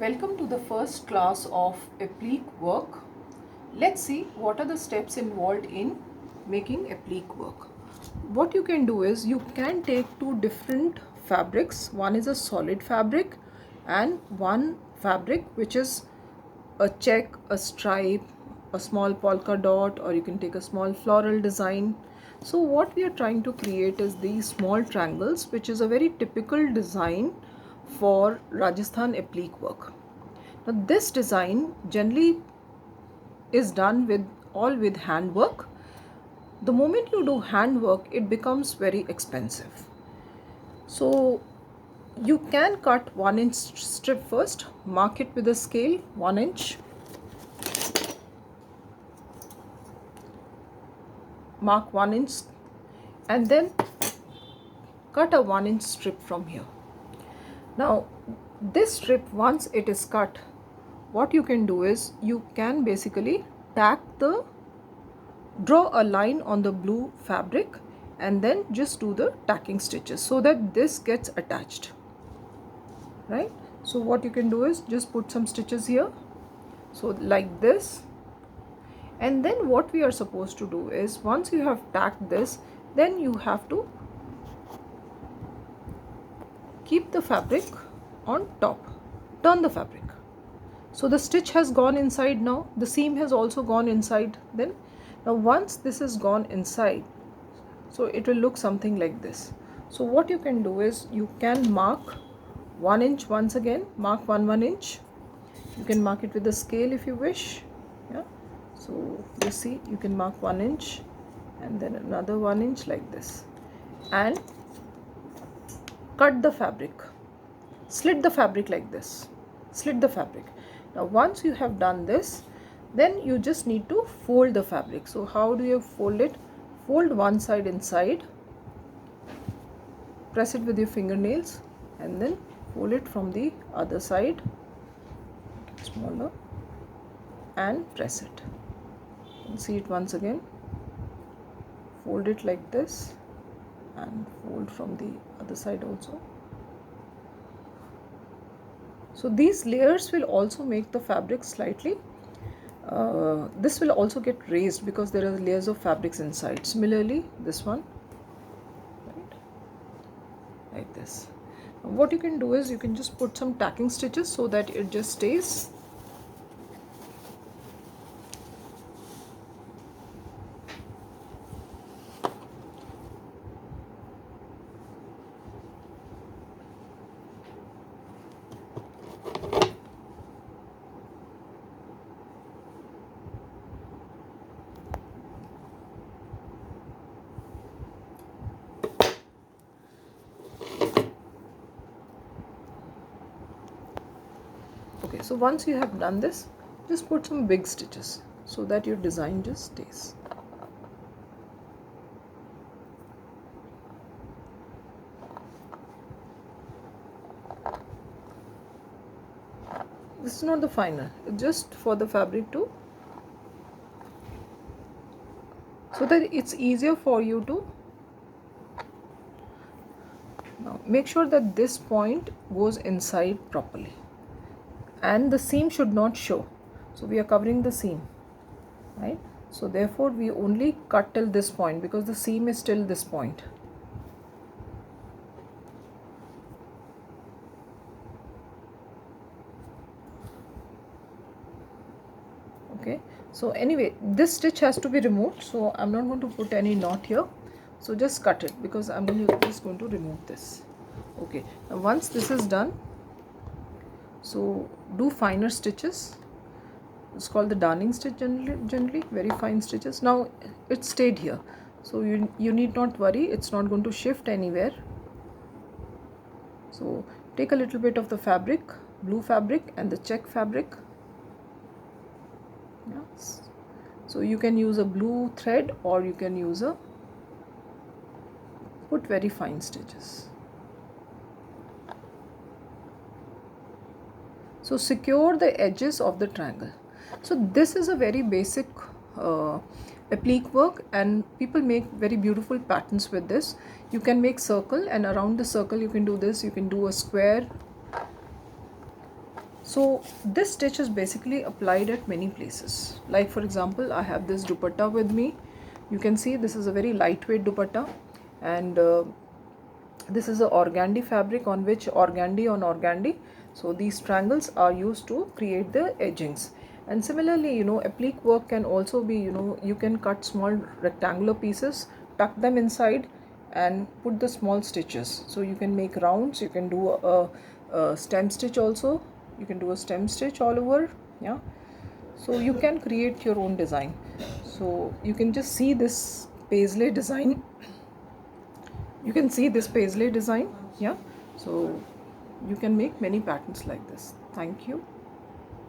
Welcome to the first class of applique work. Let's see what are the steps involved in making applique work. What you can do is you can take two different fabrics. One is a solid fabric and one fabric which is a check, a stripe, a small polka dot, or you can take a small floral design. So what we are trying to create is these small triangles, which is a very typical design for Rajasthan applique work. Now this design generally is done with handwork. The moment you do handwork, it becomes very expensive. So you can cut 1 inch strip first, mark it with a scale 1 inch, mark 1 inch, and then cut a 1 inch strip from here. Now this strip, once it is cut, what you can do is you can basically draw a line on the blue fabric and then just do the tacking stitches so that this gets attached, right? So what you can do is just put some stitches here, so like this, and then what we are supposed to do is once you have tacked this, then you have to keep the fabric on top, turn the fabric. So the stitch has gone inside now, the seam has also gone inside. Then now once this is gone inside, so it will look something like this. So what you can do is you can mark 1 inch once again, mark 1 inch. You can mark it with a scale if you wish. Yeah. So you see, you can mark 1 inch and then another 1 inch like this, and cut the fabric, slit the fabric like this, slit the fabric. Now once you have done this, then you just need to fold the fabric. So how do you fold it? Fold one side inside, press it with your fingernails, and then fold it from the other side, smaller, and press it. And see it once again, fold it like this and fold from the other side also. So these layers will also make the fabric slightly, this will also get raised because there are layers of fabrics inside. Similarly this one, right, like this. What you can do is you can just put some tacking stitches so that it just stays. Okay, so once you have done this, just put some big stitches so that your design just stays. This is not the final, it's just for the fabric to, so that it's easier for you to. Now make sure that this point goes inside properly and the seam should not show. So we are covering the seam, right? So therefore we only cut till this point because the seam is till this point. Okay, so anyway, this stitch has to be removed, so I'm not going to put any knot here. So just cut it because I'm just going to remove this. Okay, now once this is done, so do finer stitches. It's called the darning stitch generally, very fine stitches. Now it stayed here, so you need not worry, it's not going to shift anywhere. So take a little bit of the fabric, blue fabric and the check fabric. Yes. So you can use a blue thread or you can use a, put very fine stitches. So secure the edges of the triangle. So this is a very basic applique work and people make very beautiful patterns with this. You can make circle and around the circle you can do this. You can do a square. So this stitch is basically applied at many places. Like for example, I have this dupatta with me. You can see this is a very lightweight dupatta, and this is a organdy fabric on which organdy on organdy. So these triangles are used to create the edgings. And similarly, applique work can also be, you can cut small rectangular pieces, tuck them inside, and put the small stitches. So you can make rounds, you can do a stem stitch also, you can do a stem stitch all over. Yeah, so you can create your own design. So you can just see this paisley design. You can see this paisley design. Yeah, so you can make many patterns like this. Thank you.